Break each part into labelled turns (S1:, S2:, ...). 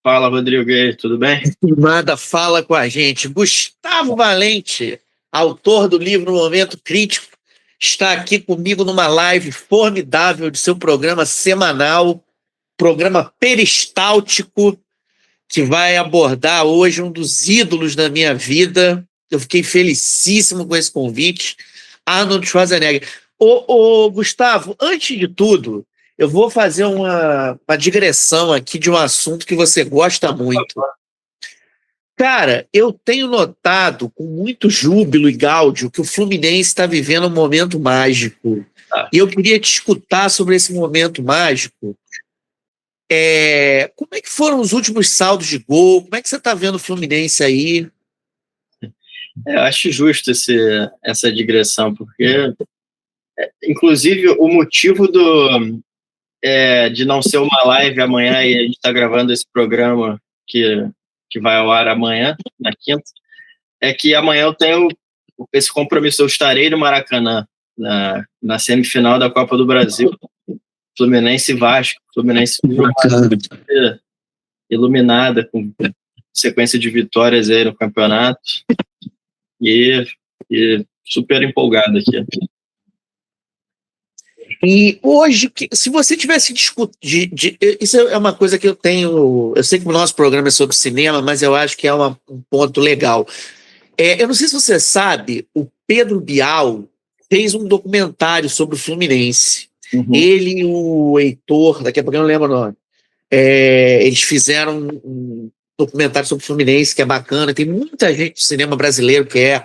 S1: Fala, Rodrigo, e aí, tudo bem?
S2: Nada fala com a gente. Gustavo Valente, autor do livro Momento Crítico, está aqui comigo numa live formidável de seu programa semanal, programa peristáltico, que vai abordar hoje um dos ídolos da minha vida. Eu fiquei felicíssimo com esse convite, Arnold Schwarzenegger. Gustavo, antes de tudo, eu vou fazer uma digressão aqui de um assunto que você gosta muito. Cara, eu tenho notado com muito júbilo e gáudio que o Fluminense está vivendo um momento mágico. E eu queria te escutar sobre esse momento mágico. Como é que foram os últimos saldos de gol? Como é que você está vendo o Fluminense aí?
S1: Eu acho justo essa digressão, porque, inclusive, o motivo de não ser uma live amanhã e a gente está gravando esse programa que vai ao ar amanhã, na quinta, é que amanhã eu tenho esse compromisso. Eu estarei no Maracanã, na semifinal da Copa do Brasil, Fluminense e Vasco. Fluminense iluminada, com sequência de vitórias aí no campeonato, e super empolgado aqui.
S2: E hoje, se você tivesse discutido, isso é uma coisa que eu tenho. Eu sei que o nosso programa é sobre cinema, mas eu acho que é um ponto legal. Eu não sei se você sabe, o Pedro Bial fez um documentário sobre o Fluminense.
S1: Uhum.
S2: Ele e o Heitor, daqui a pouco eu não lembro o nome, eles fizeram um documentário sobre o Fluminense que é bacana. Tem muita gente do cinema brasileiro que é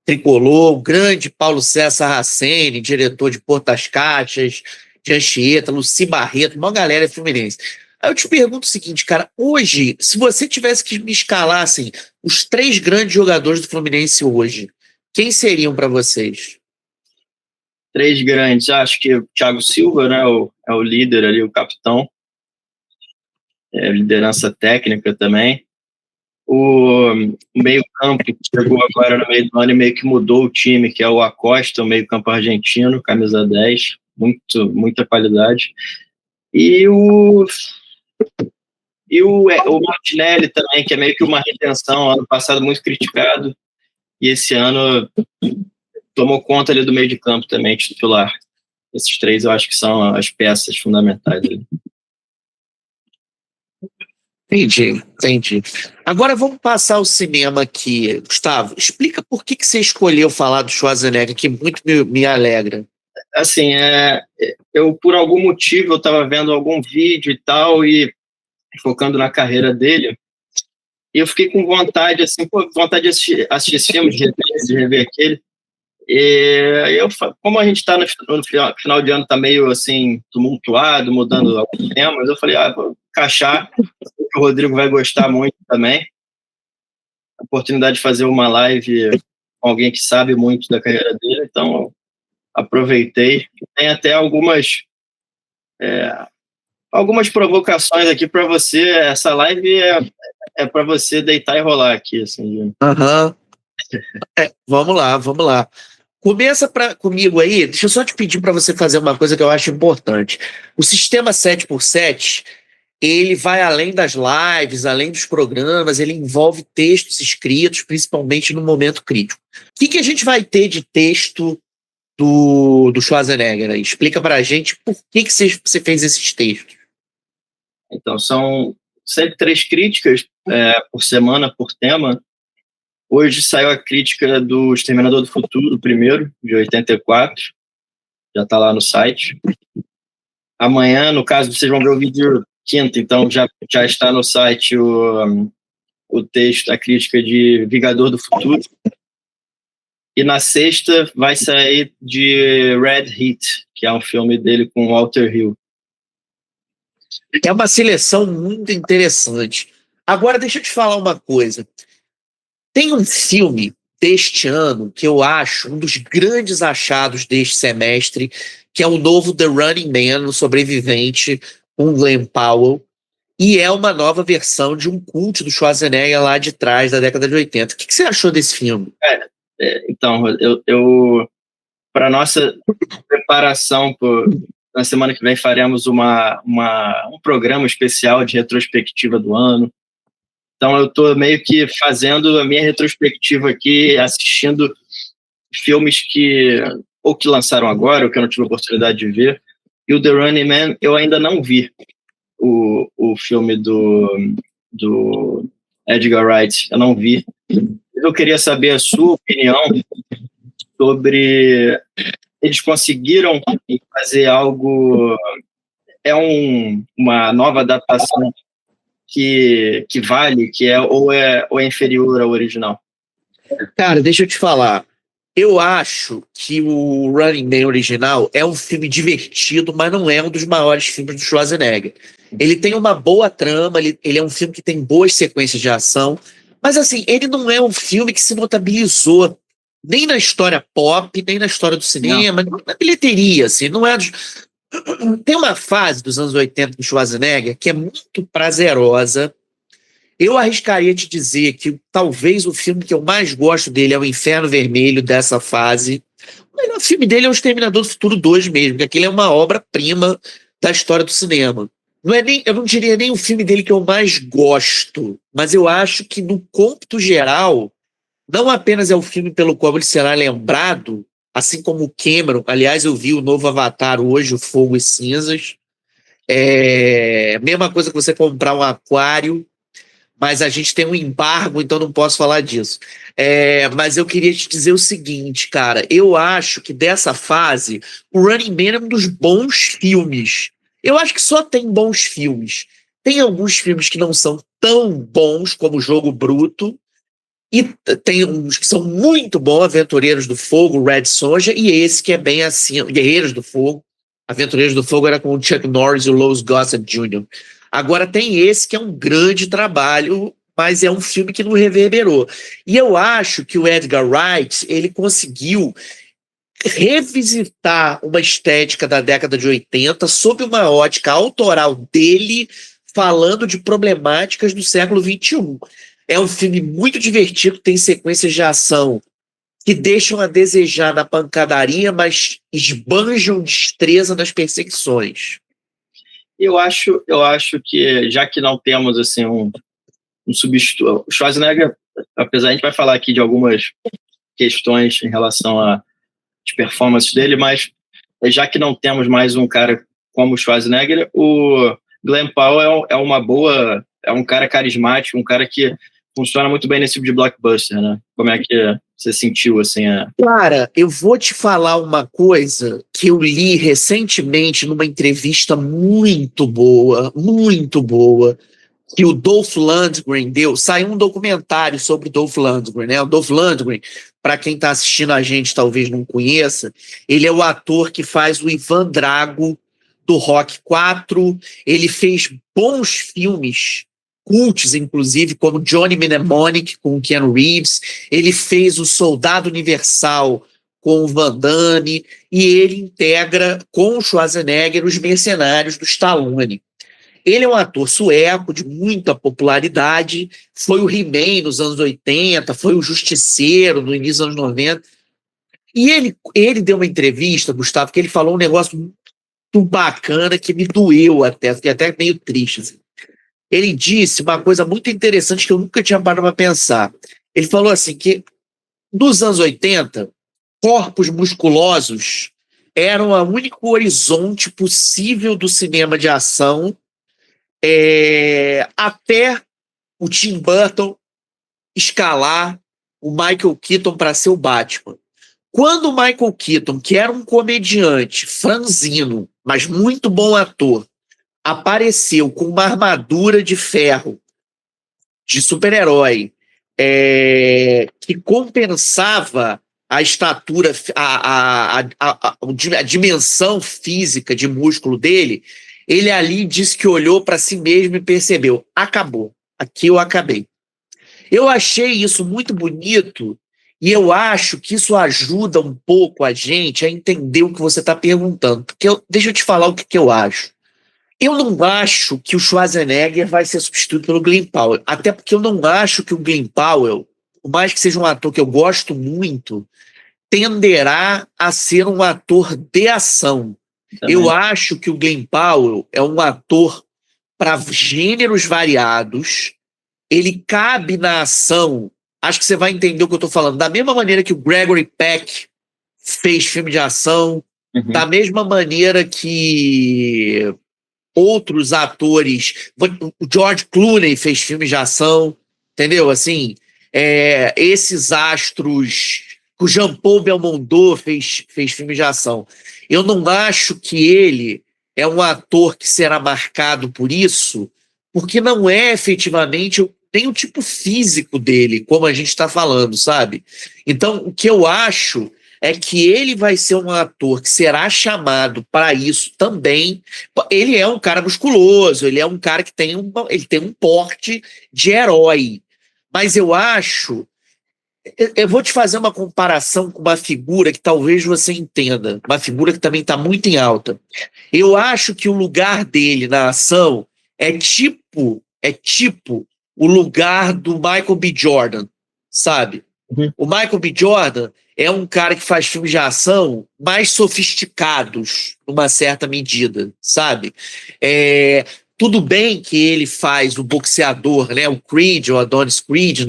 S2: tricolor, o grande Paulo César Racene, diretor de Portas Caixas, de Anchieta, Luci Barreto, uma galera fluminense. Aí eu te pergunto o seguinte, cara, hoje, se você tivesse que me escalar assim, os 3 grandes jogadores do Fluminense hoje, quem seriam para vocês?
S1: 3 grandes, acho que o Thiago Silva, né, é o líder ali, o capitão, liderança técnica também. O meio-campo que chegou agora no meio do ano e meio que mudou o time, que é o Acosta, o meio-campo argentino, camisa 10, muita qualidade. E o Martinelli também, que é meio que uma redenção, ano passado muito criticado, e esse ano tomou conta ali do meio de campo também, titular. Esses 3 eu acho que são as peças fundamentais ali.
S2: Entendi. Agora vamos passar ao cinema aqui. Gustavo, explica por que você escolheu falar do Schwarzenegger, que muito me alegra.
S1: Assim, eu por algum motivo eu estava vendo algum vídeo e tal, e focando na carreira dele, e eu fiquei com vontade, assim, vontade de assistir esse filme, de rever aquele. E como a gente está no final de ano, está meio assim, tumultuado, mudando alguns temas, eu falei, vou encaixar, o Rodrigo vai gostar muito também. A oportunidade de fazer uma live com alguém que sabe muito da carreira dele, então aproveitei. Tem até algumas provocações aqui para você. Essa live é para você deitar e rolar aqui, assim.
S2: Aham. Vamos lá. Começa comigo aí, deixa eu só te pedir para você fazer uma coisa que eu acho importante. O sistema 7x7, ele vai além das lives, além dos programas, ele envolve textos escritos, principalmente no momento crítico. O que a gente vai ter de texto do Schwarzenegger aí? Explica para a gente por que você fez esses textos.
S1: Então, são sempre 3 críticas por semana, por tema. Hoje saiu a crítica do Exterminador do Futuro, primeiro, de 84. Já está lá no site. Amanhã, no caso, vocês vão ver o vídeo quinta, então já está no site o texto, a crítica de Vingador do Futuro. E na sexta vai sair de Red Heat, que é um filme dele com Walter Hill.
S2: É uma seleção muito interessante. Agora, deixa eu te falar uma coisa. Tem um filme deste ano que eu acho um dos grandes achados deste semestre, que é o novo The Running Man, o Sobrevivente, com Glenn Powell, e é uma nova versão de um culto do Schwarzenegger lá de trás, da década de 80. O que você achou desse filme?
S1: Então, eu para nossa preparação, na semana que vem faremos um programa especial de retrospectiva do ano, Então eu estou meio que fazendo a minha retrospectiva aqui, assistindo filmes que ou que lançaram agora, ou que eu não tive a oportunidade de ver. E o The Running Man eu ainda não vi, o filme do Edgar Wright, eu não vi. Eu queria saber a sua opinião sobre... Eles conseguiram fazer algo... uma nova adaptação que vale, ou é inferior ao original?
S2: Cara, deixa eu te falar. Eu acho que o Running Man original é um filme divertido, mas não é um dos maiores filmes do Schwarzenegger. Ele tem uma boa trama, ele é um filme que tem boas sequências de ação, mas assim, ele não é um filme que se notabilizou nem na história pop, nem na história do cinema, nem na bilheteria, assim, não é... Tem uma fase dos anos 80 do Schwarzenegger que é muito prazerosa. Eu arriscaria te dizer que talvez o filme que eu mais gosto dele é O Inferno Vermelho, dessa fase. O melhor filme dele é O Exterminador do Futuro 2 mesmo, que aquele é uma obra-prima da história do cinema. Eu não diria nem o filme dele que eu mais gosto, mas eu acho que, no cômputo geral, não apenas é o filme pelo qual ele será lembrado, assim como o Cameron. Aliás, eu vi o novo Avatar hoje, o Fogo e Cinzas. É a mesma coisa que você comprar um aquário, mas a gente tem um embargo, então não posso falar disso. Mas eu queria te dizer o seguinte, cara, eu acho que dessa fase, o Running Man é um dos bons filmes. Eu acho que só tem bons filmes. Tem alguns filmes que não são tão bons como Jogo Bruto, e tem uns que são muito bons, Aventureiros do Fogo, Red Sonja, e esse que é bem assim, Guerreiros do Fogo. Aventureiros do Fogo era com o Chuck Norris e o Louis Gossett Jr. Agora tem esse que é um grande trabalho, mas é um filme que não reverberou. E eu acho que o Edgar Wright, ele conseguiu revisitar uma estética da década de 80 sob uma ótica autoral dele, falando de problemáticas do século XXI. É um filme muito divertido, tem sequências de ação que deixam a desejar na pancadaria, mas esbanjam destreza nas perseguições.
S1: Eu acho que, já que não temos assim um substituto, o Schwarzenegger, apesar de a gente vai falar aqui de algumas questões em relação a de performance dele, mas já que não temos mais um cara como o Schwarzenegger, o Glenn Powell é um cara carismático, um cara que funciona muito bem nesse tipo de blockbuster, né? Como é que você sentiu, assim?
S2: Cara, eu vou te falar uma coisa que eu li recentemente numa entrevista muito boa, que o Dolph Lundgren deu. Saiu um documentário sobre o Dolph Lundgren, né? O Dolph Lundgren, para quem está assistindo a gente talvez não conheça, ele é o ator que faz o Ivan Drago do Rock 4. Ele fez bons filmes, cults, inclusive, como Johnny Mnemonic, com o Keanu Reeves. Ele fez o Soldado Universal com o Van Damme, e ele integra com o Schwarzenegger os Mercenários do Stallone. Ele é um ator sueco de muita popularidade, foi o He-Man nos anos 80, foi o Justiceiro no início dos anos 90. E ele deu uma entrevista, Gustavo, que ele falou um negócio muito bacana que me doeu até, fiquei até meio triste. Assim. Ele disse uma coisa muito interessante que eu nunca tinha parado para pensar. Ele falou assim que nos anos 80, corpos musculosos eram o único horizonte possível do cinema de ação, até o Tim Burton escalar o Michael Keaton para ser o Batman. Quando o Michael Keaton, que era um comediante franzino, mas muito bom ator, apareceu com uma armadura de ferro de super-herói que compensava a estatura, a dimensão física de músculo dele, ele ali disse que olhou para si mesmo e percebeu, acabou, aqui eu acabei. Eu achei isso muito bonito e eu acho que isso ajuda um pouco a gente a entender o que você está perguntando. Porque deixa eu te falar o que eu acho. Eu não acho que o Schwarzenegger vai ser substituído pelo Glenn Powell, até porque eu não acho que o Glenn Powell, por mais que seja um ator que eu gosto muito, tenderá a ser um ator de ação. Também. Eu acho que o Glenn Powell é um ator para gêneros variados. ele cabe na ação. Acho que você vai entender o que eu estou falando. Da mesma maneira que o Gregory Peck fez filme de ação, da mesma maneira que outros atores, o George Clooney fez filmes de ação, entendeu? Assim, esses astros, o Jean-Paul Belmondo fez filmes de ação. Eu não acho que ele é um ator que será marcado por isso, porque não é efetivamente nem o tipo físico dele, como a gente está falando, sabe? Então, o que eu acho é que ele vai ser um ator que será chamado para isso também. Ele é um cara musculoso, ele é um cara que ele tem um porte de herói. Mas eu acho... Eu vou te fazer uma comparação com uma figura que talvez você entenda, uma figura que também está muito em alta. Eu acho que o lugar dele na ação é tipo o lugar do Michael B. Jordan, sabe? O Michael B. Jordan é um cara que faz filmes de ação mais sofisticados, numa certa medida, sabe? Tudo bem que ele faz o boxeador, né? O Creed, o Adonis Creed,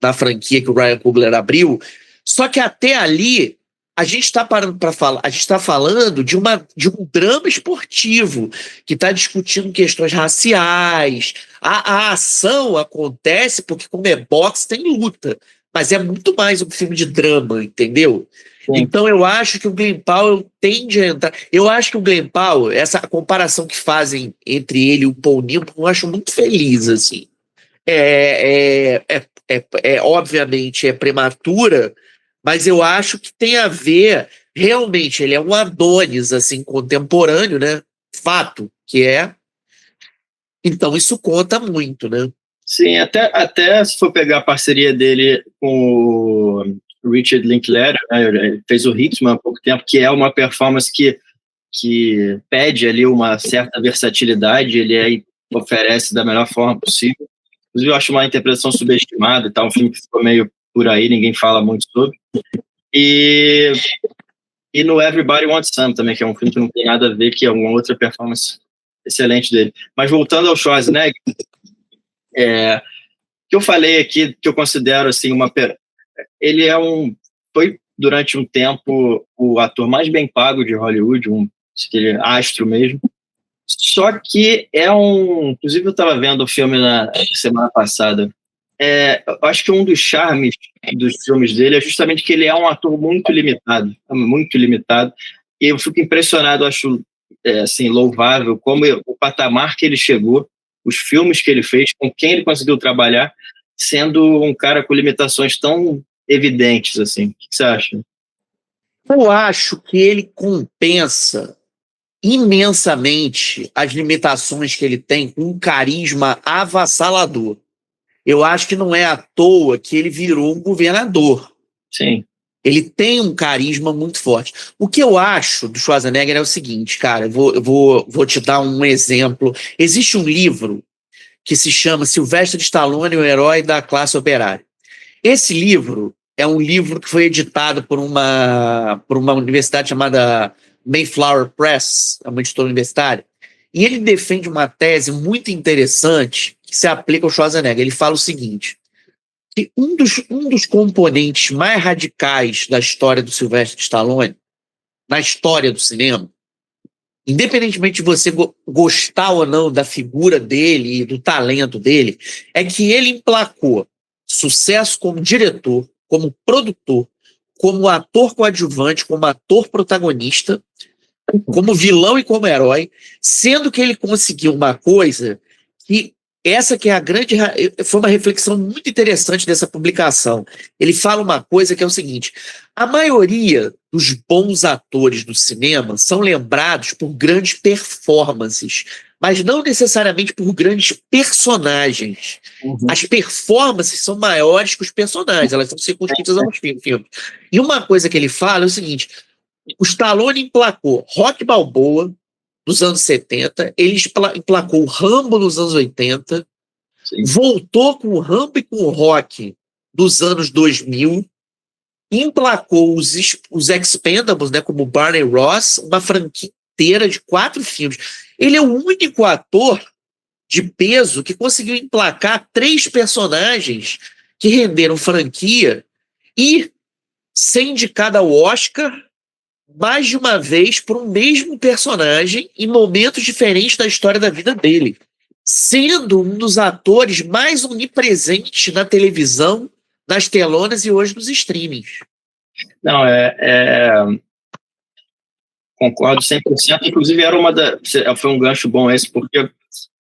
S2: na franquia que o Ryan Coogler abriu, só que até ali a gente está parando para falar, a gente está falando de um drama esportivo que está discutindo questões raciais. A ação acontece porque, como é boxe, tem luta, mas é muito mais um filme de drama, entendeu? Sim. Então eu acho que o Glen Powell tende a entrar. Eu acho que o Glen Powell, essa comparação que fazem entre ele e o Paul Newman, eu acho muito feliz, assim. Obviamente é prematura, mas eu acho que tem a ver, realmente, ele é um Adonis, assim, contemporâneo, né? Fato que é. Então isso conta muito, né?
S1: Sim, até se for pegar a parceria dele com o Richard Linklater, né? Ele fez o Hitman há pouco tempo, que é uma performance que pede ali uma certa versatilidade, ele oferece da melhor forma possível. Inclusive, eu acho uma interpretação subestimada, tá? Um filme que ficou meio por aí, ninguém fala muito sobre. E no Everybody Wants Some também, que é um filme que não tem nada a ver, que é uma outra performance excelente dele. Mas voltando ao Schwarzenegger, que eu falei aqui, que eu considero assim, ele foi durante um tempo o ator mais bem pago de Hollywood, aquele astro mesmo. Só que inclusive eu estava vendo o filme na semana passada. Eu acho que um dos charmes dos filmes dele é justamente que ele é um ator muito limitado, e eu fico impressionado, acho assim, louvável como o patamar que ele chegou, os filmes que ele fez, com quem ele conseguiu trabalhar, sendo um cara com limitações tão evidentes assim. O que você acha?
S2: Eu acho que ele compensa imensamente as limitações que ele tem com um carisma avassalador. Eu acho que não é à toa que ele virou um governador.
S1: Sim.
S2: Ele tem um carisma muito forte. O que eu acho do Schwarzenegger é o seguinte, cara, eu vou te dar um exemplo. Existe um livro que se chama Sylvester Stallone, o herói da classe operária. Esse livro é um livro que foi editado por uma universidade chamada Mayflower Press, uma editora universitária, e ele defende uma tese muito interessante que se aplica ao Schwarzenegger. Ele fala o seguinte, que um dos componentes mais radicais da história do Sylvester Stallone, na história do cinema, independentemente de você gostar ou não da figura dele e do talento dele, é que ele emplacou sucesso como diretor, como produtor, como ator coadjuvante, como ator protagonista, como vilão e como herói, sendo que ele conseguiu uma coisa que essa que é a grande... Foi uma reflexão muito interessante dessa publicação. Ele fala uma coisa que é o seguinte, a maioria dos bons atores do cinema são lembrados por grandes performances, mas não necessariamente por grandes personagens. Uhum. As performances são maiores que os personagens, elas são circunscritas aos filmes. E uma coisa que ele fala é o seguinte, o Stallone emplacou Rocky Balboa nos anos 70, ele emplacou o Rambo nos anos 80, sim, voltou com o Rambo e com o Rocky dos anos 2000, emplacou os Expendables, né, como Barney Ross, uma franquia inteira de 4 filmes. Ele é o único ator de peso que conseguiu emplacar 3 personagens que renderam franquia e ser indicado ao Oscar mais de uma vez por um mesmo personagem em momentos diferentes da história da vida dele, sendo um dos atores mais onipresentes na televisão, nas telonas e hoje nos streamings.
S1: Não, concordo 100%. Inclusive, foi um gancho bom esse, porque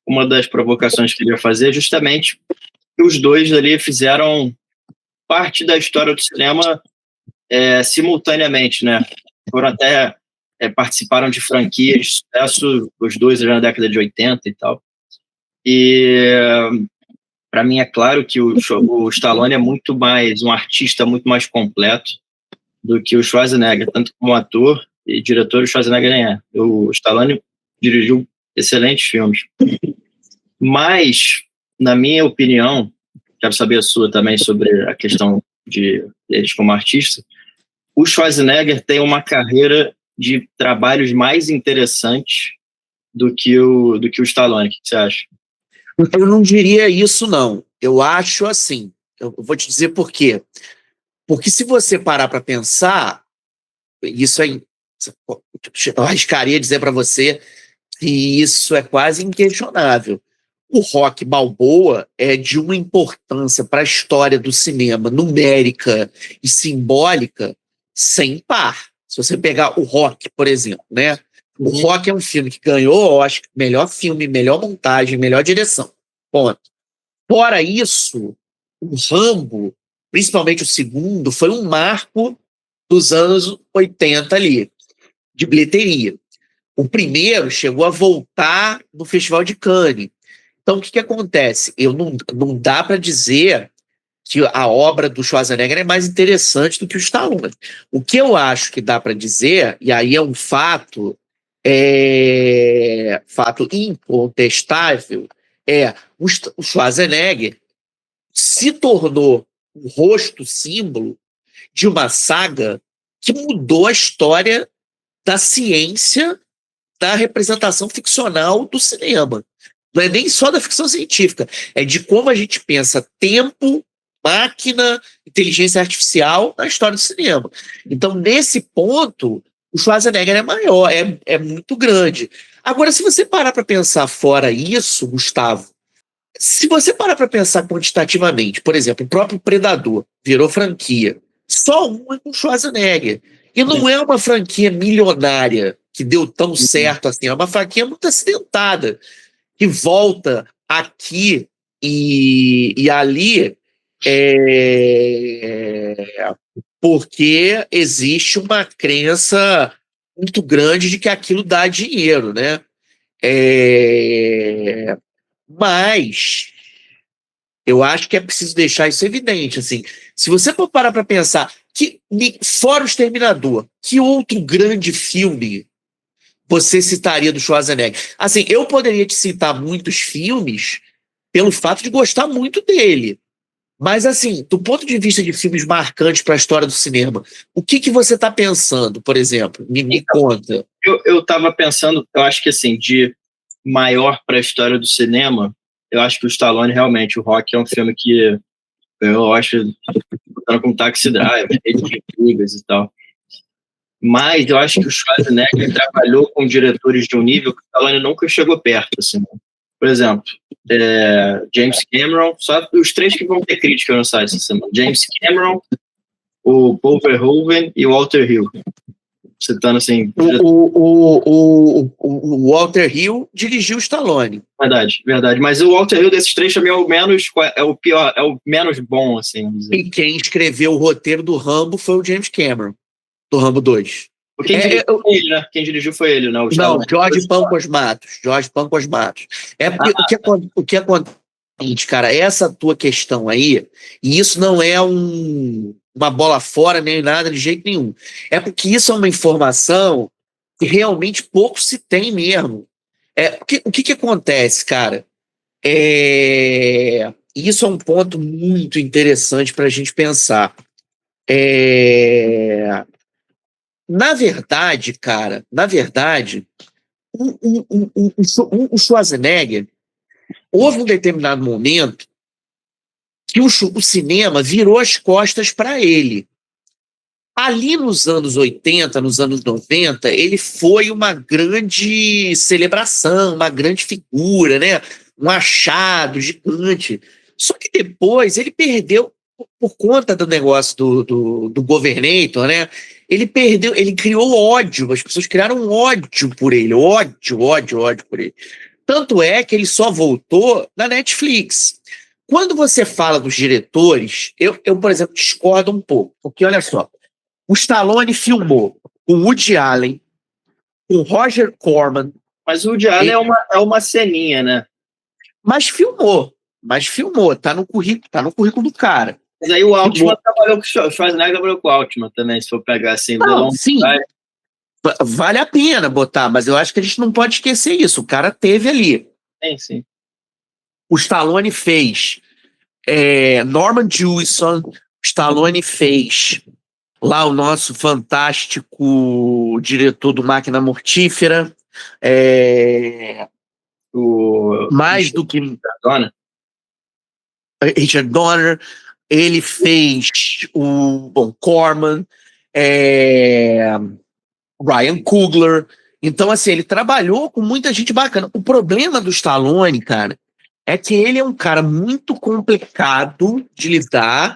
S1: uma das provocações que eu queria fazer é justamente que os dois ali fizeram parte da história do cinema simultaneamente, né? Foram até participaram de franquias de sucesso, os dois já na década de 80 e tal. E para mim é claro que o Stallone é muito mais um artista muito mais completo do que o Schwarzenegger, tanto como ator e diretor. O Schwarzenegger nem é. O Stallone dirigiu excelentes filmes. Mas, na minha opinião, quero saber a sua também sobre a questão de eles como artista, o Schwarzenegger tem uma carreira de trabalhos mais interessantes do que o Stallone. O que você acha?
S2: Eu não diria isso, não. Eu acho assim. Eu vou te dizer por quê. Porque se você parar para pensar, isso é. Eu arriscaria dizer para você que isso é quase inquestionável. O Rocky Balboa é de uma importância para a história do cinema numérica e simbólica sem par. Se você pegar o Rocky, por exemplo, né? O Rocky é um filme que ganhou, acho que melhor filme, melhor montagem, melhor direção. Ponto. Fora isso, o Rambo, principalmente o segundo, foi um marco dos anos 80 ali, de bilheteria. O primeiro chegou a voltar no Festival de Cannes. Então, o que acontece? Não dá para dizer que a obra do Schwarzenegger é mais interessante do que o Stallone. O que eu acho que dá para dizer, e aí é um fato incontestável, o Schwarzenegger se tornou o rosto símbolo de uma saga que mudou a história da ciência da representação ficcional do cinema. Não é nem só da ficção científica, é de como a gente pensa tempo, máquina, inteligência artificial na história do cinema. Então, nesse ponto, o Schwarzenegger é maior, é muito grande. Agora, se você parar para pensar fora isso, Gustavo, se você parar para pensar quantitativamente, por exemplo, o próprio Predador virou franquia, só um é com o Schwarzenegger. E não é uma franquia milionária que deu tão certo assim, é uma franquia muito acidentada, que volta aqui e ali porque existe uma crença muito grande de que aquilo dá dinheiro, né? Mas eu acho que é preciso deixar isso evidente. Assim, se você for parar para pensar, que fora o Exterminador, que outro grande filme você citaria do Schwarzenegger? Assim, eu poderia te citar muitos filmes pelo fato de gostar muito dele. Mas, assim, do ponto de vista de filmes marcantes para a história do cinema, o que você está pensando, por exemplo? Me conta.
S1: Eu estava pensando, eu acho que, assim, de maior para a história do cinema, eu acho que o Stallone, realmente, o Rocky é um filme que eu acho, com Taxi Driver, Rede de Intrigas e tal. Mas eu acho que o Schwarzenegger trabalhou com diretores de um nível que o Stallone nunca chegou perto, assim. Por exemplo, James Cameron, só os 3 que vão ter crítica no site essa semana. James Cameron, o Paul Verhoeven e o Walter Hill. Citando assim...
S2: O Walter Hill dirigiu o Stallone.
S1: Verdade. Mas o Walter Hill desses 3 também é o pior, é o menos bom, assim.
S2: E quem escreveu o roteiro do Rambo foi o James Cameron, do Rambo 2.
S1: Quem dirigiu foi ele, né?
S2: Não, Jorge Pancos Matos. O que acontece, cara, essa tua questão aí, e isso não é uma bola fora nem nada de jeito nenhum. É porque isso é uma informação que realmente pouco se tem mesmo. O que acontece, cara? Isso é um ponto muito interessante para a gente pensar. Na verdade, cara, o Schwarzenegger, houve um determinado momento que o cinema virou as costas para ele. Ali nos anos 80, nos anos 90, ele foi uma grande celebração, uma grande figura, né? Um achado gigante. Só que depois ele perdeu, por conta do negócio do Governator, né? Ele perdeu, ele criou ódio, as pessoas criaram ódio por ele, ódio por ele. Tanto é que ele só voltou na Netflix. Quando você fala dos diretores, eu, por exemplo, discordo um pouco, porque olha só, o Stallone filmou com Woody Allen, com Roger Corman.
S1: Mas o Woody Allen é uma ceninha, né?
S2: Mas filmou, tá no currículo do cara.
S1: Mas aí o Altman trabalhou com o Schwarzenegger, trabalhou com o Altman também, se for pegar assim.
S2: Não, sim, vale a pena botar, mas eu acho que a gente não pode esquecer isso, o cara teve ali.
S1: Sim.
S2: O Stallone fez Norman Jewison, o Stallone fez lá o nosso fantástico diretor do Máquina Mortífera, mais do que Richard Donner, ele fez o Corman, Ryan Coogler. Então, assim, ele trabalhou com muita gente bacana. O problema do Stallone, cara, é que ele é um cara muito complicado de lidar.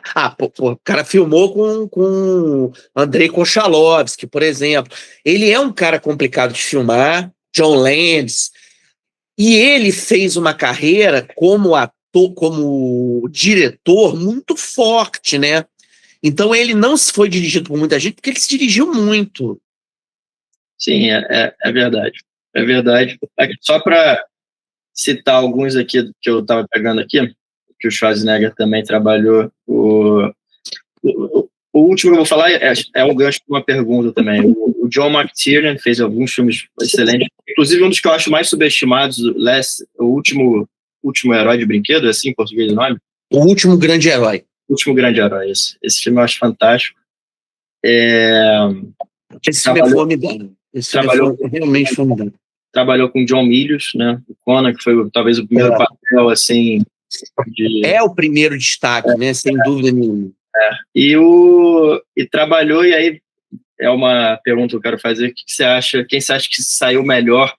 S2: O cara filmou com Andrei Konchalovsky, por exemplo. Ele é um cara complicado de filmar, John Landis, e ele fez uma carreira como ator, como diretor muito forte, né? Então ele não foi dirigido por muita gente porque ele se dirigiu muito.
S1: Sim, é verdade. É verdade. Só para citar alguns aqui que eu estava pegando aqui, que o Schwarzenegger também trabalhou. O último que eu vou falar é um gancho para uma pergunta também. O John McTiernan fez alguns filmes excelentes, inclusive um dos que eu acho mais subestimados, o último Herói de Brinquedo, é assim em português o nome?
S2: O Último Grande Herói.
S1: O Último Grande Herói, esse filme eu acho fantástico.
S2: Esse filme é formidável. Realmente formidável.
S1: Trabalhou com John Milius, né? O Conan, que foi talvez o primeiro papel, assim...
S2: É o primeiro destaque, né? Sem dúvida nenhuma.
S1: E trabalhou, e aí é uma pergunta que eu quero fazer, quem você acha que saiu melhor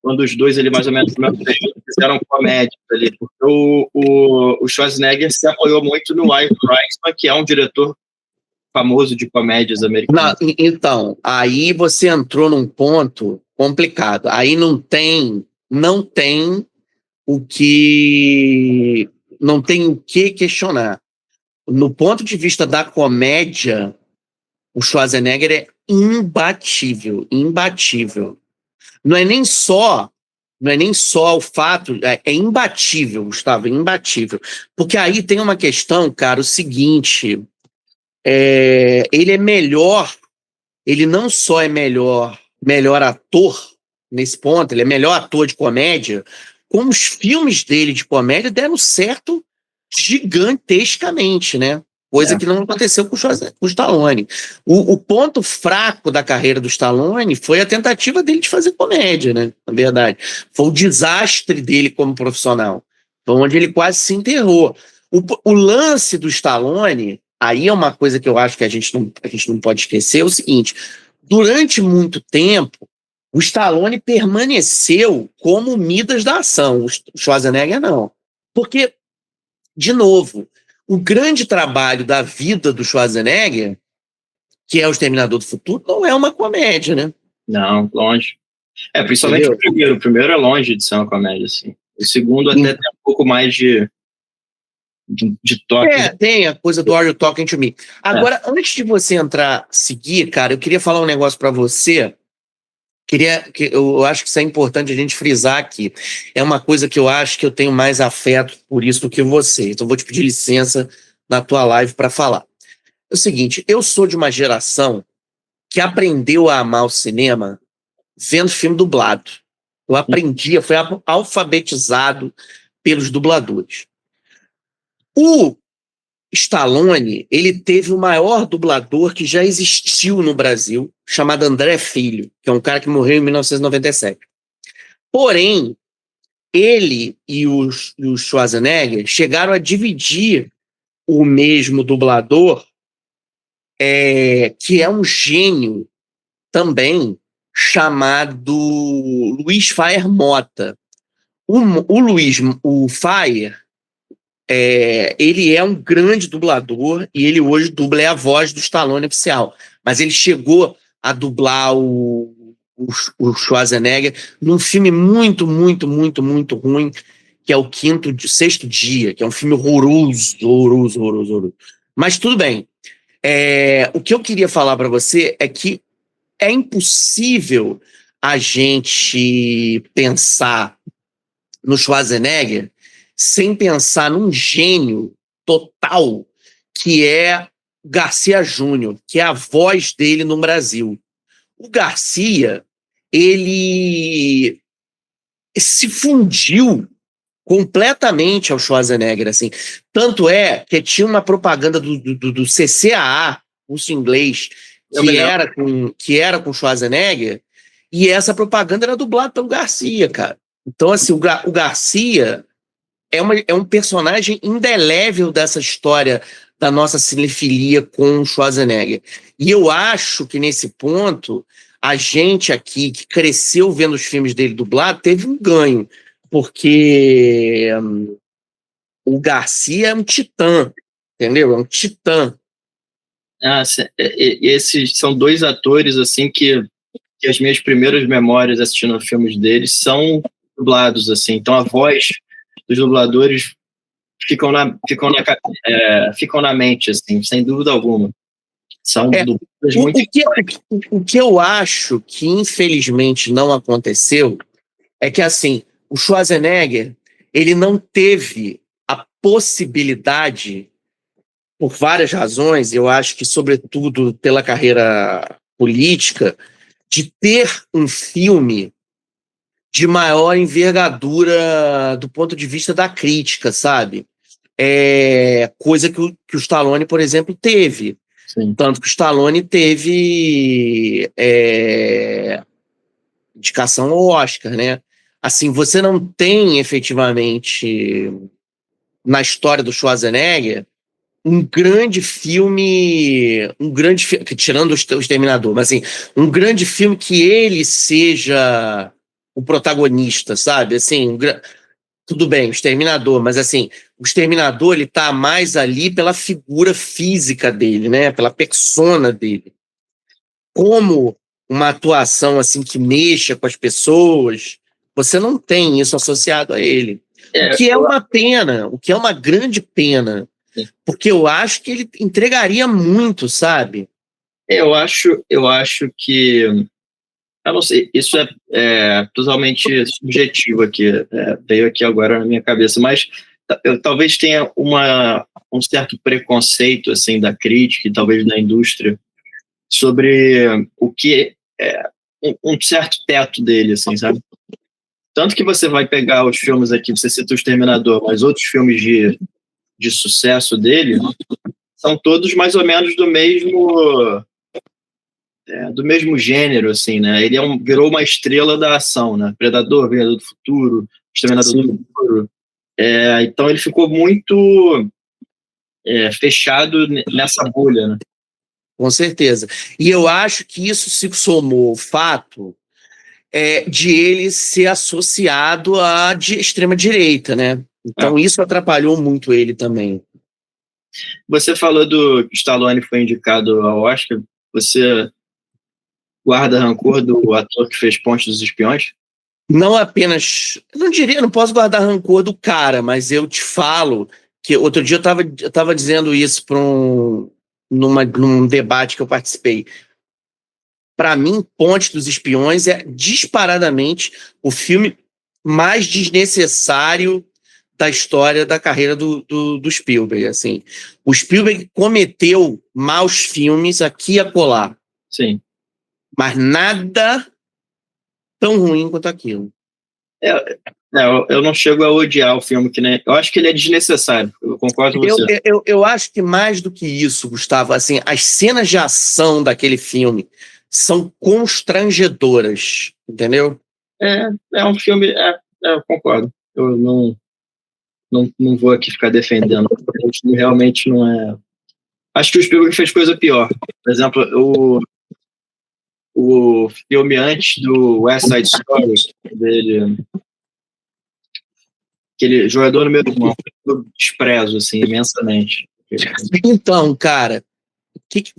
S1: quando os dois, mais ou menos, no mesmo período, fizeram comédia ali? Porque o Schwarzenegger se apoiou muito no Ivan Reisman, que é um diretor famoso de comédias americanas.
S2: Então, aí você entrou num ponto complicado. Aí não tem o que questionar. No ponto de vista da comédia, o Schwarzenegger é imbatível. Não é nem só o fato, é imbatível, Gustavo, imbatível. Porque aí tem uma questão, cara, o seguinte, ele é melhor, ele não só é melhor ator nesse ponto, ele é melhor ator de comédia, como os filmes dele de comédia deram certo gigantescamente, né? Coisa que não aconteceu com o Stallone. O ponto fraco da carreira do Stallone foi a tentativa dele de fazer comédia, né? Na verdade. Foi o desastre dele como profissional. Foi onde ele quase se enterrou. O lance do Stallone, aí é uma coisa que eu acho que a gente não pode esquecer, é o seguinte: durante muito tempo, o Stallone permaneceu como o Midas da ação. O Schwarzenegger não. Porque, de novo, o grande trabalho da vida do Schwarzenegger, que é O Exterminador do Futuro, não é uma comédia, né?
S1: Não, longe. Principalmente o primeiro. O primeiro é longe de ser uma comédia, assim. O segundo até tem um pouco mais de toque.
S2: Tem a coisa do Are You Talking to Me? Agora, antes de você seguir, cara, eu queria falar um negócio para você. Eu acho que isso é importante a gente frisar aqui. É uma coisa que eu acho que eu tenho mais afeto por isso do que você. Então, vou te pedir licença na tua live para falar. É o seguinte, eu sou de uma geração que aprendeu a amar o cinema vendo filme dublado. Eu fui alfabetizado pelos dubladores. O Stallone, ele teve o maior dublador que já existiu no Brasil, chamado André Filho, que é um cara que morreu em 1997. Porém, ele e o Schwarzenegger chegaram a dividir o mesmo dublador, que é um gênio também, chamado Luiz Faier Mota. O Luiz, o Faier, ele é um grande dublador e ele hoje dubla a voz do Stallone oficial. Mas ele chegou a dublar o Schwarzenegger num filme muito, muito, muito, muito ruim, que é o Sexto Dia, que é um filme horroroso, horroroso, horroroso, horroroso. Mas tudo bem. O que eu queria falar para você é que é impossível a gente pensar no Schwarzenegger sem pensar num gênio total que é Garcia Júnior, que é a voz dele no Brasil. O Garcia, ele se fundiu completamente ao Schwarzenegger, assim. Tanto é que tinha uma propaganda do CCAA, curso inglês, que era com Schwarzenegger, e essa propaganda era dublada pelo Garcia, cara. Então, assim, o Garcia é um personagem indelével dessa história da nossa cinefilia com o Schwarzenegger. E eu acho que, nesse ponto, a gente aqui, que cresceu vendo os filmes dele dublado, teve um ganho, porque o Garcia é um titã, entendeu? É um titã.
S1: Esses são dois atores, assim, que as minhas primeiras memórias assistindo filmes deles são dublados, assim. Então, a voz dos dubladores ficam na mente, assim, sem dúvida alguma. São dubladores muito...
S2: O que eu acho que, infelizmente, não aconteceu é que, assim, o Schwarzenegger, ele não teve a possibilidade, por várias razões, eu acho que, sobretudo, pela carreira política, de ter um filme de maior envergadura do ponto de vista da crítica, sabe? Coisa que o Stallone, por exemplo, teve.
S1: Sim.
S2: Tanto que o Stallone teve indicação ao Oscar, né? Assim, você não tem efetivamente na história do Schwarzenegger um grande filme, tirando o Exterminador, mas assim, um grande filme que ele seja o protagonista, sabe? Assim, tudo bem, o Exterminador, mas assim, o Exterminador, ele tá mais ali pela figura física dele, né? Pela persona dele. Como uma atuação assim que mexa com as pessoas, você não tem isso associado a ele. O que é uma pena, o que é uma grande pena, porque eu acho que ele entregaria muito, sabe?
S1: Eu acho que... Eu não sei, isso é totalmente subjetivo aqui, veio aqui agora na minha cabeça, mas eu talvez tenha um certo preconceito, assim, da crítica e talvez da indústria sobre o que é um certo teto dele, assim, sabe? Tanto que você vai pegar os filmes aqui, você cita o Exterminador, mas outros filmes de sucesso dele são todos mais ou menos do mesmo gênero, assim, né? Ele virou uma estrela da ação, né? Predador, Vingador do Futuro, Exterminador do Futuro. Então ele ficou muito fechado nessa bolha, né?
S2: Com certeza. E eu acho que isso se somou ao fato de ele ser associado à extrema-direita, né? Então isso atrapalhou muito ele também.
S1: Você falou do Stallone foi indicado ao Oscar. Você guarda rancor do ator que fez Ponte dos Espiões?
S2: Não apenas... não posso guardar rancor do cara, mas eu te falo que outro dia eu estava dizendo isso num debate que eu participei. Para mim, Ponte dos Espiões é disparadamente o filme mais desnecessário da história da carreira do Spielberg. Assim. O Spielberg cometeu maus filmes aqui e acolá.
S1: Sim.
S2: Mas nada tão ruim quanto aquilo.
S1: Eu não chego a odiar o filme, eu acho que ele é desnecessário, eu concordo com você.
S2: Eu acho que mais do que isso, Gustavo, assim, as cenas de ação daquele filme são constrangedoras, entendeu?
S1: É um filme, eu concordo. eu não vou aqui ficar defendendo. O filme realmente não é... Acho que o Spielberg fez coisa pior. Por exemplo, o filme antes do West Side Story, dele, aquele Jogador Número 1, eu desprezo, assim, imensamente.
S2: Então, cara,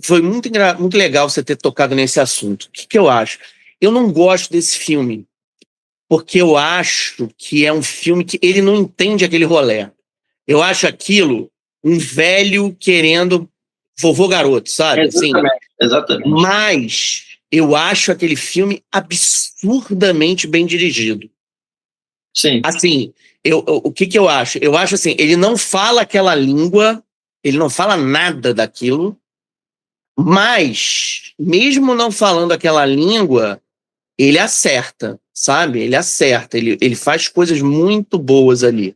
S2: foi muito legal você ter tocado nesse assunto. O que eu acho? Eu não gosto desse filme, porque eu acho que é um filme que ele não entende aquele rolê. Eu acho aquilo um velho querendo vovô garoto, sabe?
S1: Exatamente.
S2: Mas eu acho aquele filme absurdamente bem dirigido.
S1: Sim.
S2: Assim, o que eu acho? Eu acho assim, ele não fala aquela língua, ele não fala nada daquilo, mas, mesmo não falando aquela língua, ele acerta, sabe? Ele acerta, ele faz coisas muito boas ali.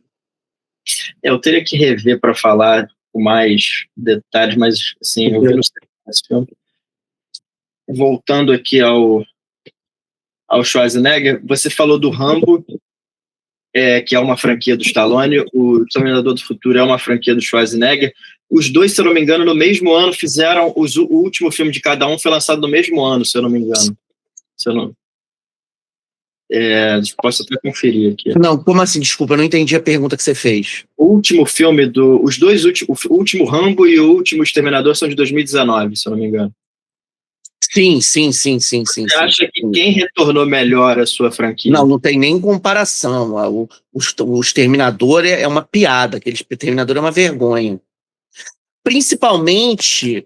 S1: Eu teria que rever para falar com mais detalhes, mas assim, eu vi no esse filme. Voltando aqui ao Schwarzenegger, você falou do Rambo, que é uma franquia do Stallone, o Exterminador do Futuro é uma franquia do Schwarzenegger. Os dois, se eu não me engano, no mesmo ano fizeram o último filme de cada um, foi lançado no mesmo ano, se eu não me engano. Posso até conferir aqui.
S2: Não, como assim? Desculpa, eu não entendi a pergunta que você fez.
S1: O último filme os dois últimos, o último Rambo e o último Exterminador são de 2019, se eu não me engano.
S2: Sim.
S1: Você acha que quem retornou melhor a sua franquia?
S2: Não tem nem comparação. O Exterminador é uma piada, aquele Exterminador é uma vergonha. Principalmente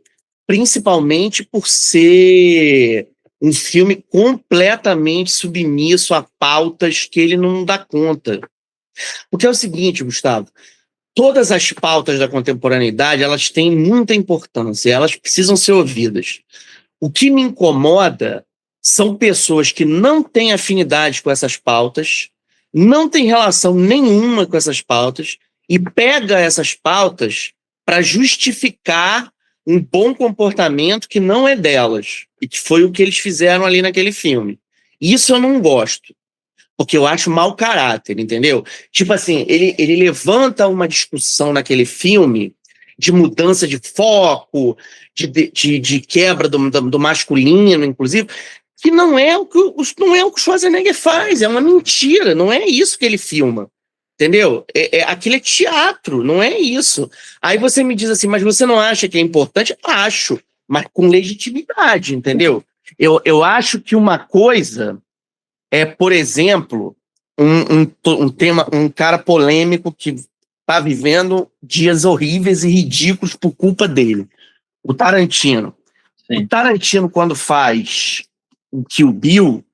S2: por ser um filme completamente submisso a pautas que ele não dá conta. Porque é o seguinte, Gustavo, todas as pautas da contemporaneidade, elas têm muita importância, elas precisam ser ouvidas. O que me incomoda são pessoas que não têm afinidade com essas pautas, não têm relação nenhuma com essas pautas e pega essas pautas para justificar um bom comportamento que não é delas, e que foi o que eles fizeram ali naquele filme. Isso eu não gosto, porque eu acho mau caráter, entendeu? Tipo assim, ele levanta uma discussão naquele filme de mudança de foco, de quebra do masculino, inclusive, que não é o que o Schwarzenegger faz, é uma mentira, não é isso que ele filma. Entendeu? Aquilo é teatro, não é isso. Aí você me diz assim, mas você não acha que é importante? Acho, mas com legitimidade, entendeu? Eu acho que uma coisa é, por exemplo, um cara polêmico que está vivendo dias horríveis e ridículos por culpa dele. O Tarantino. Sim. O Tarantino, quando faz o Kill Bill,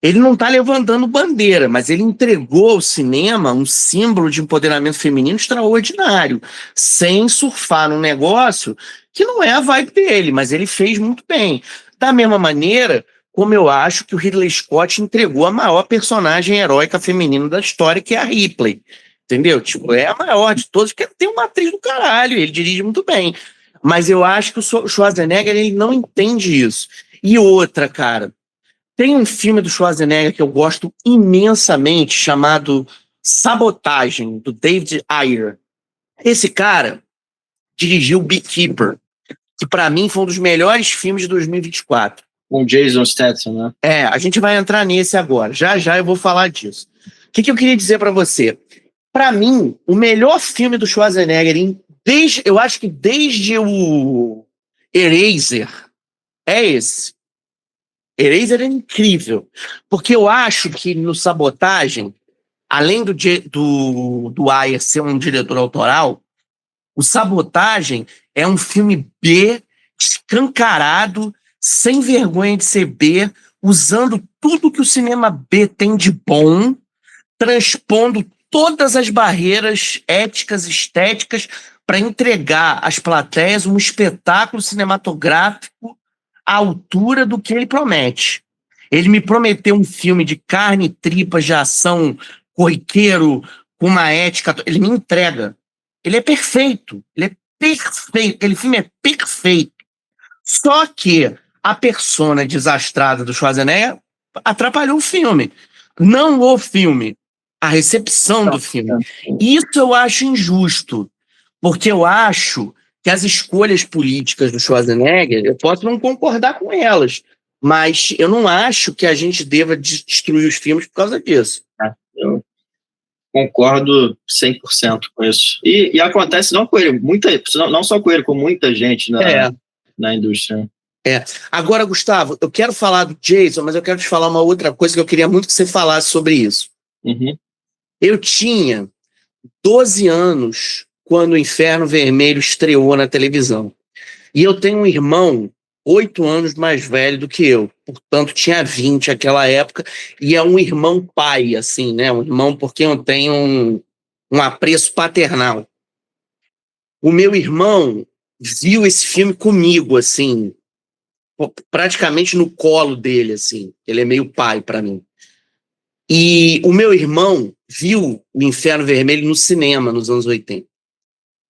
S2: ele não está levantando bandeira, mas ele entregou ao cinema um símbolo de empoderamento feminino extraordinário, sem surfar num negócio que não é a vibe dele, mas ele fez muito bem. Da mesma maneira, como eu acho que o Ridley Scott entregou a maior personagem heróica feminina da história, que é a Ripley. Entendeu? Tipo, é a maior de todas, porque tem uma atriz do caralho, ele dirige muito bem. Mas eu acho que o Schwarzenegger, ele não entende isso. E outra, cara, tem um filme do Schwarzenegger que eu gosto imensamente, chamado Sabotagem, do David Ayer. Esse cara dirigiu Beekeeper, que para mim foi um dos melhores filmes de 2024.
S1: Com Jason Statham, né?
S2: A gente vai entrar nesse agora. Já eu vou falar disso. O que eu queria dizer para você? Para mim, o melhor filme do Schwarzenegger, eu acho que desde o Eraser, é esse. Eraser é incrível, porque eu acho que no Sabotagem, além do Ayer ser um diretor autoral, o Sabotagem é um filme B, escancarado, sem vergonha de ser B, usando tudo que o cinema B tem de bom, transpondo todas as barreiras éticas e estéticas para entregar às plateias um espetáculo cinematográfico à altura do que ele promete. Ele me prometeu um filme de carne e tripas, de ação, corriqueiro, com uma ética. Ele me entrega. Ele é perfeito. Ele é perfeito. Aquele filme é perfeito. Só que a persona desastrada do Schwarzenegger atrapalhou o filme. Não o filme. a recepção do filme. Isso eu acho injusto, porque eu acho que as escolhas políticas do Schwarzenegger, eu posso não concordar com elas, mas eu não acho que a gente deva destruir os filmes por causa disso.
S1: Eu concordo 100% com isso. E acontece não com ele, não só com ele, com muita gente na indústria.
S2: Agora, Gustavo, eu quero falar do Jason, mas eu quero te falar uma outra coisa que eu queria muito que você falasse sobre isso.
S1: Uhum.
S2: Eu tinha 12 anos quando o Inferno Vermelho estreou na televisão. E eu tenho um irmão 8 anos mais velho do que eu. Portanto, tinha 20 naquela época. E é um irmão pai, assim, né? Um irmão por quem eu tenho um apreço paternal. O meu irmão viu esse filme comigo, assim, praticamente no colo dele, assim. Ele é meio pai para mim. E o meu irmão viu o Inferno Vermelho no cinema nos anos 80.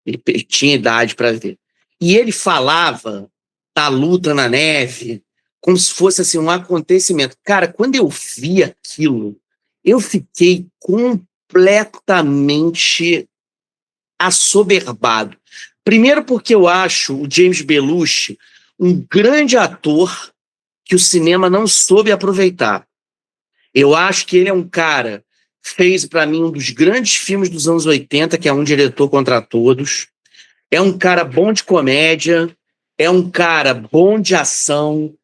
S2: Ele tinha idade para ver. E ele falava da luta na neve como se fosse assim, um acontecimento. Cara, quando eu vi aquilo, eu fiquei completamente assoberbado. Primeiro porque eu acho o James Belushi um grande ator que o cinema não soube aproveitar. Eu acho que ele é um cara que fez, para mim, um dos grandes filmes dos anos 80, que é Um Diretor Contra Todos. É um cara bom de comédia, é um cara bom de ação,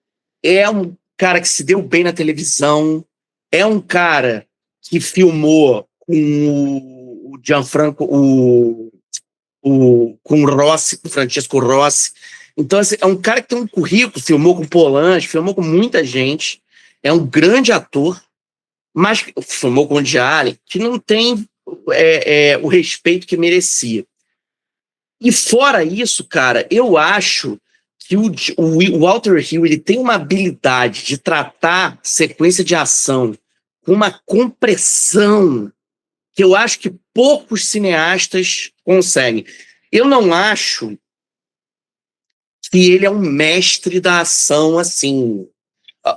S2: é um cara que se deu bem na televisão, é um cara que filmou com o Gianfranco, com o Rossi, com o Francesco Rossi. Então, assim, é um cara que tem um currículo, filmou com Polanski, filmou com muita gente, é um grande ator, mas filmou com o Woody Allen, que não tem o respeito que merecia. E fora isso, cara, eu acho que o Walter Hill ele tem uma habilidade de tratar sequência de ação com uma compressão que eu acho que poucos cineastas conseguem. Eu não acho que ele é um mestre da ação assim.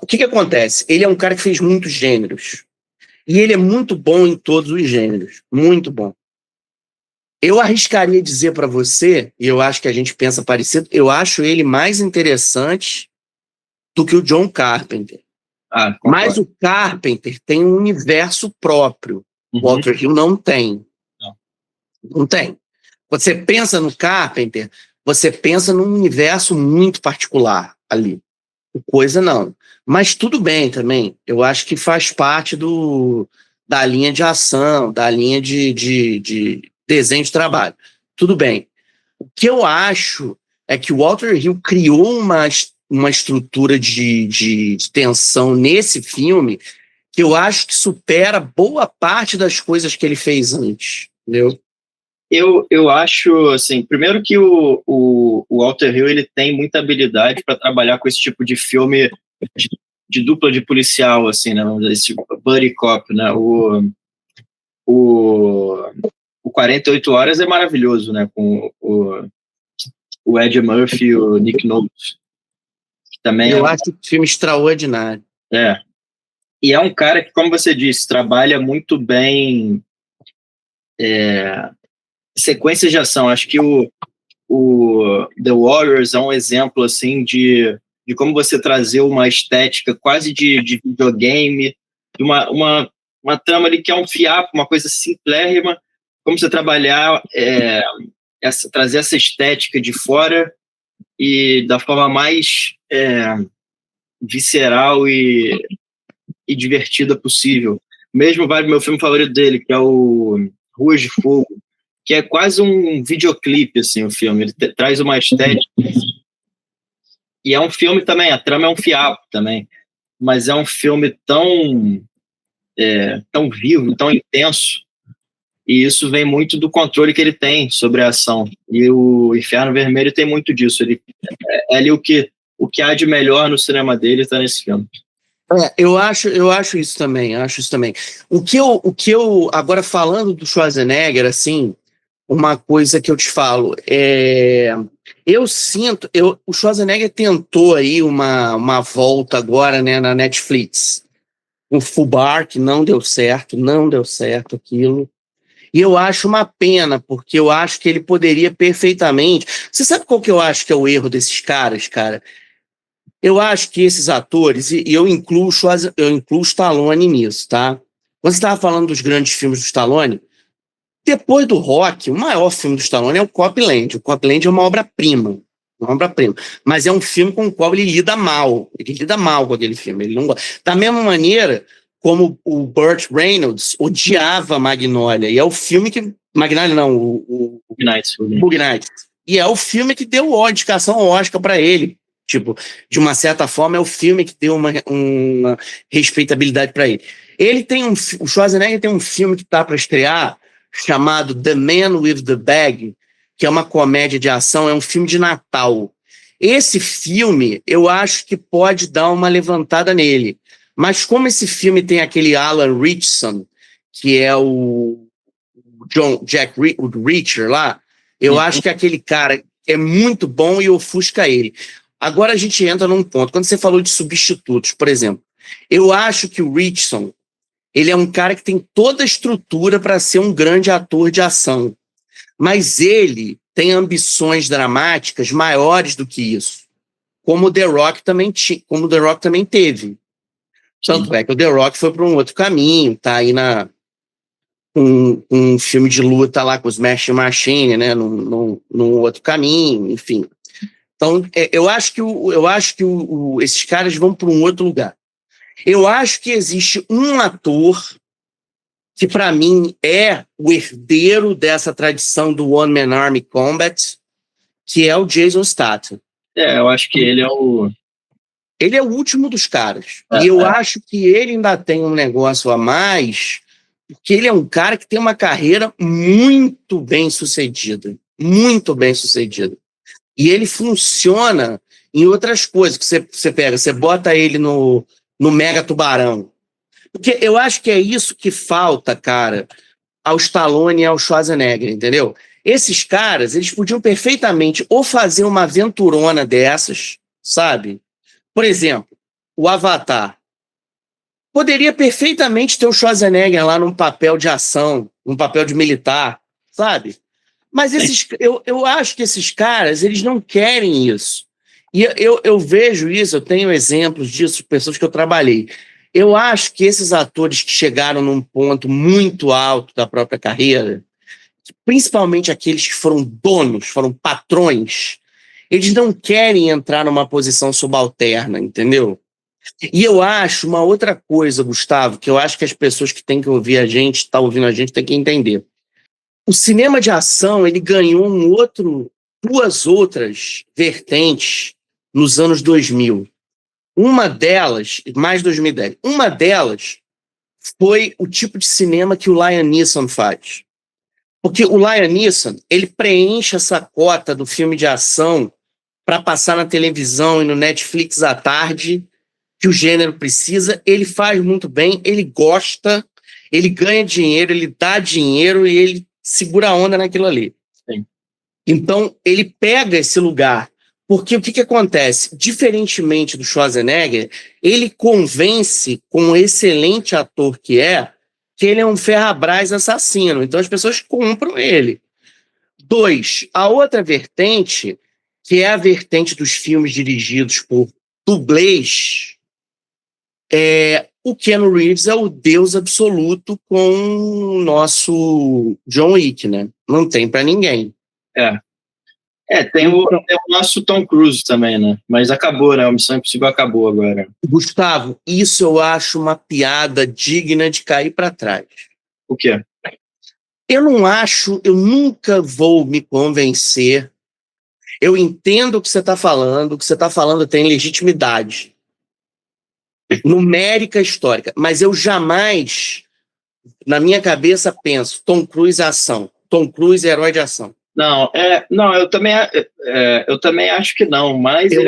S2: O que acontece? Ele é um cara que fez muitos gêneros. E ele é muito bom em todos os gêneros. Muito bom. Eu arriscaria dizer para você, e eu acho que a gente pensa parecido, eu acho ele mais interessante do que o John Carpenter. Mas o Carpenter tem um universo próprio. O Walter Hill não tem. Não tem. Quando você pensa no Carpenter, você pensa num universo muito particular ali. Coisa não. Mas tudo bem também. Eu acho que faz parte da linha de ação, da linha de desenho de trabalho. Tudo bem. O que eu acho é que o Walter Hill criou uma estrutura de tensão nesse filme que eu acho que supera boa parte das coisas que ele fez antes. Entendeu?
S1: Eu acho, assim, primeiro que o Walter Hill ele tem muita habilidade para trabalhar com esse tipo de filme de dupla de policial, assim, né? Vamos dizer, esse buddy cop, né? O 48 Horas é maravilhoso, né? Com o Ed Murphy e o Nick Nolte. Também
S2: eu acho um filme extraordinário.
S1: E é um cara que, como você disse, trabalha muito bem sequências de ação. Acho que o The Warriors é um exemplo assim de como você trazer uma estética quase de videogame, uma trama ali que é um fiapo, uma coisa simplérrima, como você trabalhar trazer essa estética de fora e da forma mais visceral e divertida possível. Mesmo vai pro meu filme favorito dele, que é o Ruas de Fogo, que é quase um videoclipe, assim, o filme. Ele traz uma estética. E é um filme também, a trama é um fiapo também, mas é um filme tão vivo, tão intenso, e isso vem muito do controle que ele tem sobre a ação. E o Inferno Vermelho tem muito disso. Ele é ali o que há de melhor no cinema dele está nesse filme.
S2: Eu acho isso também, O que eu agora falando do Schwarzenegger, assim, uma coisa que eu te falo, eu sinto, o Schwarzenegger tentou aí uma volta agora, né, na Netflix.
S3: o Fubar, que não deu certo aquilo. E eu acho uma pena, porque eu acho que ele poderia perfeitamente... Você sabe qual que eu acho que é o erro desses caras, cara? Eu acho que esses atores, e eu incluo o Stallone nisso, tá? Quando você estava falando dos grandes filmes do Stallone, depois do Rock, o maior filme do Stallone é o Copland. O Copland é uma obra-prima. Uma obra-prima. Mas é um filme com o qual ele lida mal. Ele lida mal com aquele filme. Ele não gosta. Da mesma maneira como o Burt Reynolds odiava Magnolia. E é o filme que... Magnolia não, o Boogie Nights. E é o filme que deu a indicação ao Oscar para ele. Tipo, de uma certa forma, é o filme que deu uma respeitabilidade para ele. O Schwarzenegger tem um filme que está para estrear, chamado The Man with the Bag, que é uma comédia de ação, é um filme de Natal. Esse filme, eu acho que pode dar uma levantada nele. Mas como esse filme tem aquele Alan Ritchson, que é o Reacher lá, eu acho que aquele cara é muito bom e ofusca ele. Agora a gente entra num ponto. Quando você falou de substitutos, por exemplo, eu acho que o Ritchson, ele é um cara que tem toda a estrutura para ser um grande ator de ação. Mas ele tem ambições dramáticas maiores do que isso. Como o The Rock também teve. Tanto é que o The Rock foi para um outro caminho, tá aí um filme de luta lá com os Smash Machine, né, num outro caminho, enfim. Então, eu acho que esses caras vão para um outro lugar. Eu acho que existe um ator que, para mim, é o herdeiro dessa tradição do One Man Army Combat, que é o Jason Statham.
S1: Eu acho que ele é o...
S3: Ele é o último dos caras. E eu acho que ele ainda tem um negócio a mais, porque ele é um cara que tem uma carreira muito bem sucedida. Muito bem sucedida. E ele funciona em outras coisas que você bota ele no Mega Tubarão. Porque eu acho que é isso que falta, cara, ao Stallone e ao Schwarzenegger, entendeu? Esses caras, eles podiam perfeitamente ou fazer uma aventurona dessas, sabe? Por exemplo, o Avatar. Poderia perfeitamente ter o Schwarzenegger lá num papel de ação, num papel de militar, sabe? Mas eu acho que esses caras, eles não querem isso. E eu vejo isso, eu tenho exemplos disso, pessoas que eu trabalhei. Eu acho que esses atores que chegaram num ponto muito alto da própria carreira, principalmente aqueles que foram donos, foram patrões, eles não querem entrar numa posição subalterna, entendeu? E eu acho uma outra coisa, Gustavo, que eu acho que as pessoas que têm que ouvir a gente, tá ouvindo a gente, têm que entender. O cinema de ação, ele ganhou duas outras vertentes nos anos 2000. Uma delas, mais 2010, uma delas foi o tipo de cinema que o Liam Neeson faz. Porque o Liam Neeson, ele preenche essa cota do filme de ação para passar na televisão e no Netflix à tarde, que o gênero precisa. Ele faz muito bem, ele gosta, ele ganha dinheiro, ele dá dinheiro e ele segura a onda naquilo ali.
S1: Sim.
S3: Então, ele pega esse lugar. Porque o que acontece? Diferentemente do Schwarzenegger, ele convence, como excelente ator que ele é um ferrabras assassino. Então, as pessoas compram ele. 2, a outra vertente, que é a vertente dos filmes dirigidos por dublês, o Keanu Reeves é o deus absoluto com o nosso John Wick, né? Não tem pra ninguém.
S1: Tem o nosso Tom Cruise também, né? Mas acabou, né? A Missão Impossível acabou agora.
S3: Gustavo, isso eu acho uma piada digna de cair pra trás.
S1: O quê?
S3: Eu nunca vou me convencer. Eu entendo o que você está falando tem legitimidade numérica histórica, mas eu jamais, na minha cabeça, penso Tom Cruise é ação, Tom Cruise é herói de ação.
S1: Não, eu também acho que não, mas
S3: ele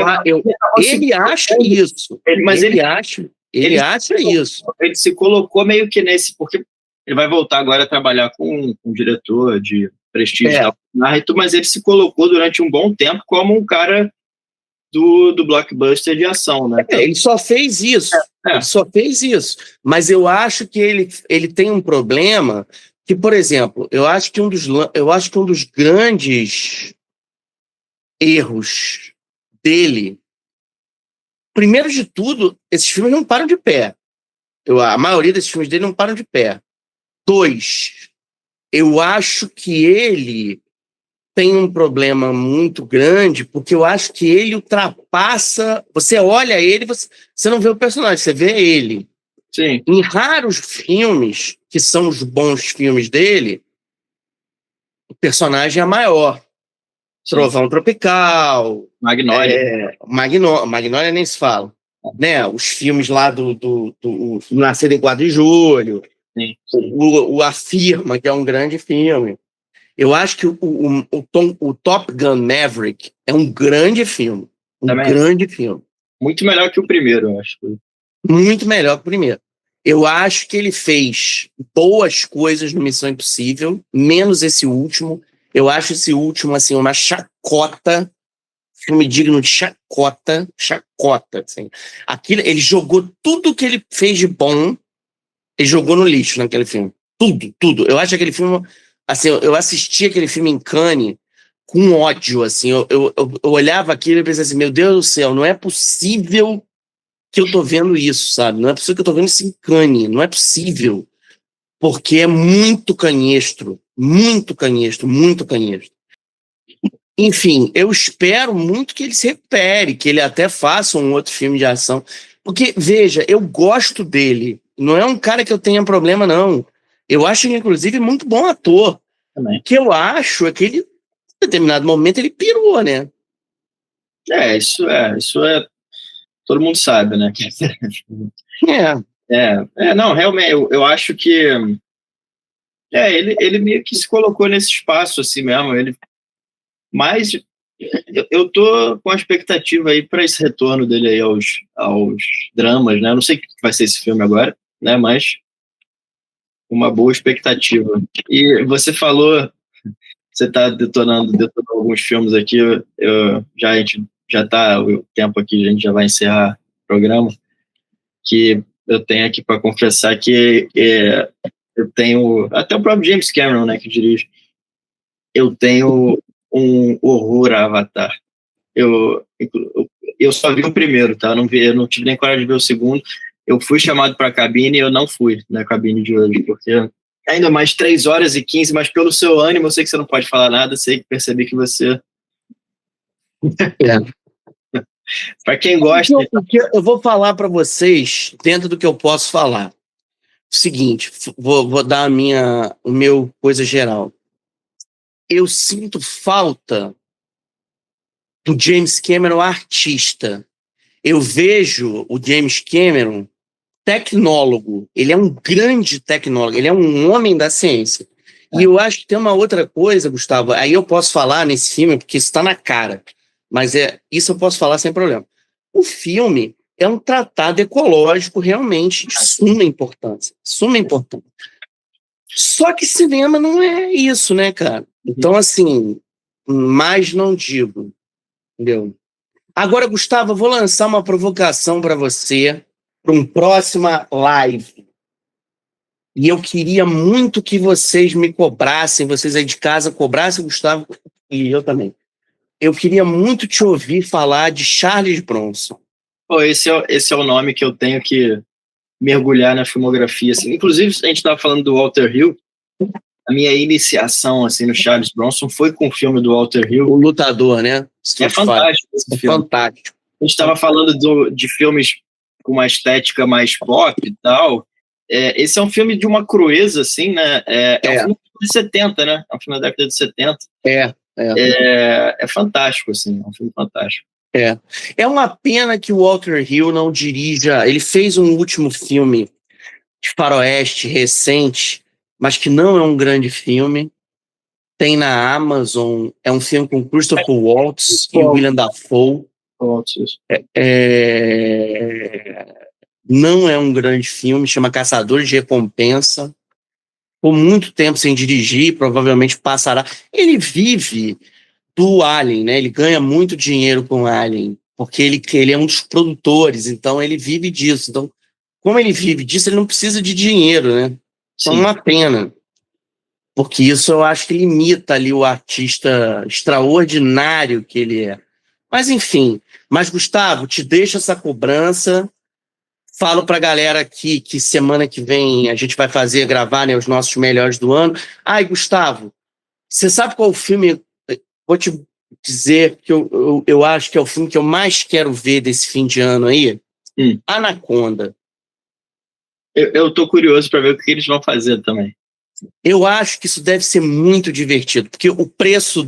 S3: acha isso. Ele acha isso.
S1: Ele se colocou meio que nesse, porque ele vai voltar agora a trabalhar com um diretor de prestígio, mas ele se colocou durante um bom tempo como um cara do blockbuster de ação, né?
S3: Ele só fez isso. Ele só fez isso. Mas eu acho que ele tem um problema que, por exemplo, eu acho que um dos grandes erros dele, primeiro de tudo, esses filmes não param de pé. A maioria desses filmes dele não param de pé. 2, eu acho que ele tem um problema muito grande, porque eu acho que ele ultrapassa... Você olha ele, você não vê o personagem, você vê ele.
S1: Sim.
S3: Em raros filmes, que são os bons filmes dele, o personagem é maior.
S1: Sim.
S3: Trovão Tropical...
S1: Magnolia.
S3: Magnolia nem se fala. Né? Os filmes lá do Nascido em 4 de Julho.
S1: Sim.
S3: O Afirma, que é um grande filme. Eu acho que o Top Gun Maverick é um grande filme. Grande filme.
S1: Muito melhor que o primeiro, eu acho.
S3: Muito melhor que o primeiro. Eu acho que ele fez boas coisas no Missão Impossível, menos esse último. Eu acho esse último, assim, uma chacota. Filme digno de chacota. Assim. Ele jogou tudo que ele fez de bom, ele jogou no lixo naquele filme. Tudo. Eu acho aquele filme... Assim, eu assisti aquele filme em Cannes com ódio, assim. Eu olhava aquilo e pensava assim, meu Deus do céu, não é possível que eu tô vendo isso, sabe? Não é possível que eu tô vendo isso em Cannes. Não é possível. Porque é muito canhestro. Muito canhestro. Enfim, eu espero muito que ele se recupere, que ele até faça um outro filme de ação. Porque, veja, eu gosto dele. Não é um cara que eu tenha problema, não. Eu acho ele, inclusive, muito bom ator.
S1: Também.
S3: O que eu acho é que ele, em determinado momento, ele pirou, né?
S1: Isso é... Todo mundo sabe, né? Não, realmente, eu acho que... ele meio que se colocou nesse espaço, assim mesmo. Mas eu tô com a expectativa aí para esse retorno dele aí aos dramas, né? Eu não sei o que vai ser esse filme agora, né? Mas uma boa expectativa. E você falou, você está detonando alguns filmes aqui, a gente já está, o tempo aqui, a gente já vai encerrar o programa, que eu tenho aqui para confessar que eu tenho, até o próprio James Cameron, né, que dirige, eu tenho um horror a Avatar. Eu só vi o primeiro, tá? Eu não tive nem coragem de ver o segundo. Eu fui chamado para a cabine e eu não fui na cabine de hoje, porque ainda mais 3h15, mas pelo seu ânimo, eu sei que você não pode falar nada, percebi que você... Para quem gosta...
S3: Eu vou falar para vocês, dentro do que eu posso falar. O seguinte, vou dar o meu coisa geral. Eu sinto falta do James Cameron artista. Eu vejo o James Cameron tecnólogo. Ele é um grande tecnólogo, ele é um homem da ciência. E eu acho que tem uma outra coisa, Gustavo, aí eu posso falar nesse filme, porque isso está na cara, mas isso eu posso falar sem problema. O filme é um tratado ecológico realmente de suma importância. Só que cinema não é isso, né, cara? Então, assim, mais não digo. Entendeu? Agora, Gustavo, eu vou lançar uma provocação para você para uma próxima live. E eu queria muito que vocês me cobrassem, vocês aí de casa cobrassem, Gustavo, e eu também. Eu queria muito te ouvir falar de Charles Bronson.
S1: Esse é o nome que eu tenho que mergulhar na filmografia. Assim. Inclusive, a gente estava falando do Walter Hill. A minha iniciação assim, no Charles Bronson foi com o filme do Walter Hill.
S3: O Lutador, né?
S1: É fantástico esse filme.
S3: Fantástico.
S1: A gente estava falando de filmes com uma estética mais pop e tal. Esse é um filme de uma crueza, assim, né? É um filme de 70, né? É um filme da década de 70. É fantástico, assim. É um filme fantástico.
S3: É uma pena que o Walter Hill não dirija... Ele fez um último filme de faroeste recente, mas que não é um grande filme. Tem na Amazon. É um filme com Christopher Waltz e William Dafoe. Não é um grande filme, chama Caçadores de Recompensa. Por muito tempo sem dirigir, provavelmente passará. Ele vive do Alien, né? Ele ganha muito dinheiro com Alien, porque ele é um dos produtores, então ele vive disso. Então, como ele vive disso, ele não precisa de dinheiro, né? Então, é uma pena. Porque isso eu acho que limita ali o artista extraordinário que ele é. Mas, enfim. Mas, Gustavo, te deixo essa cobrança. Falo pra galera aqui que semana que vem a gente vai gravar, né, os nossos melhores do ano. Ai, Gustavo, você sabe qual o filme? Vou te dizer que eu acho que é o filme que eu mais quero ver desse fim de ano aí. Anaconda.
S1: Eu tô curioso para ver o que eles vão fazer também.
S3: Eu acho que isso deve ser muito divertido, porque o preço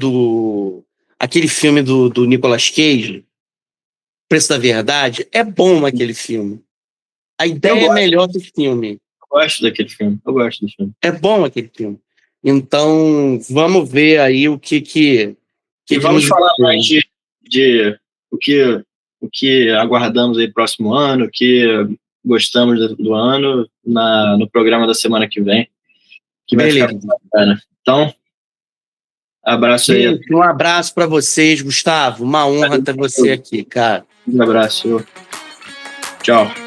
S3: aquele filme do Nicolas Cage, Preço da Verdade, é bom aquele filme. A ideia é melhor do filme.
S1: Eu gosto daquele filme. Eu gosto do filme.
S3: É bom aquele filme. Então, vamos ver aí o que
S1: e vamos falar mais de o que aguardamos aí próximo ano, o que gostamos do ano no programa da semana que vem. Que vai ficar bacana. Então, abraço aí.
S3: Um abraço para vocês, Gustavo. Uma honra ter você aqui, cara.
S1: Um abraço. Tchau.